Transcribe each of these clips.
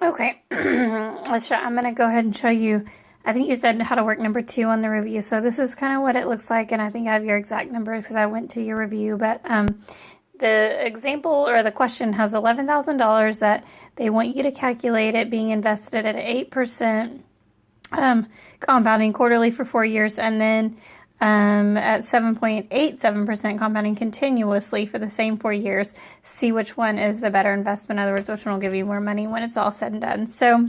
Okay, I'm going to go ahead and show you. I think you said how to work number 2 on the review. So this is kind of what it looks like, and I think I have your exact numbers because I went to your review. But the example or the question has $11,000 that they want you to calculate it being invested at 8% compounding quarterly for 4 years, and then at 7.87% compounding continuously for the same 4 years. See which one is the better investment. In other words, which one will give you more money when it's all said and done. So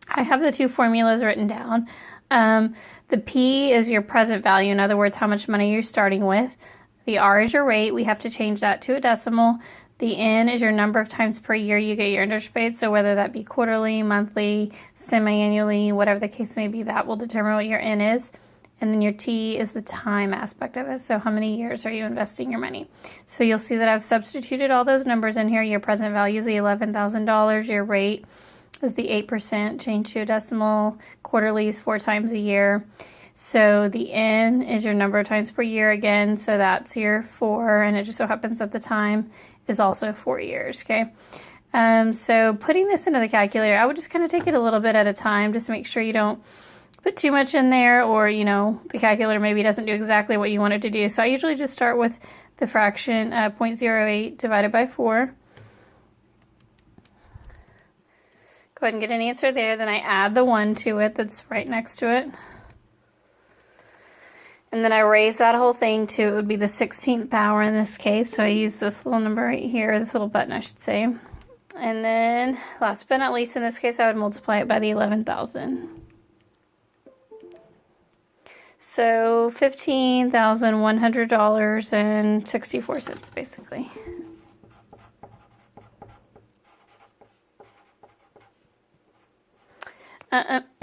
I have the two formulas written down. The P is your present value. In other words, how much money you're starting with. The R is your rate. We have to change that to a decimal. The N is your number of times per year you get your interest paid. So whether that be quarterly, monthly, semi-annually, whatever the case may be, that will determine what your N is. And then your T is the time aspect of it. So how many years are you investing your money? So you'll see that I've substituted all those numbers in here. Your present value is the $11,000. Your rate is the 8%, change to a decimal. Quarterly is 4 times a year. So the N is your number of times per year again. So that's your 4. And it just so happens that the time is also 4 years, okay? So putting this into the calculator, I would just kind of take it a little bit at a time, just to make sure you don't put too much in there, or, you know, the calculator maybe doesn't do exactly what you want it to do. So I usually just start with the fraction 0.08 divided by 4. Go ahead and get an answer there. Then I add the 1 to it that's right next to it. And then I raise that whole thing to, it would be the 16th power in this case. So I use this little number right here, this little button I should say. And then last but not least, in this case, I would multiply it by the 11,000. So $15,100.64 basically.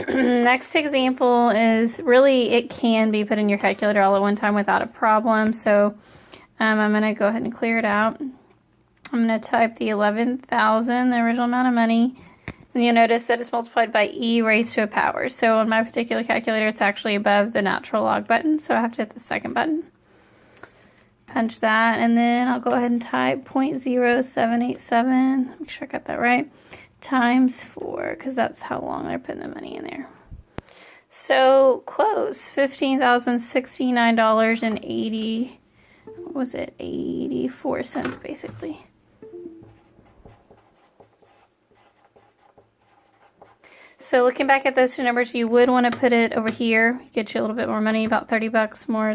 Next example is really, it can be put in your calculator all at one time without a problem. So I'm going to go ahead and clear it out. I'm going to type the 11,000, the original amount of money. And you'll notice that it's multiplied by e raised to a power. So on my particular calculator, it's actually above the natural log button. So I have to hit the second button. Punch that, and then I'll go ahead and type 0.0787. Make sure I got that right. Times 4, because that's how long they're putting the money in there. So close, $15,069.80. What was it? 84 cents basically. So looking back at those two numbers, you would want to put it over here, get you a little bit more money, about 30 bucks more.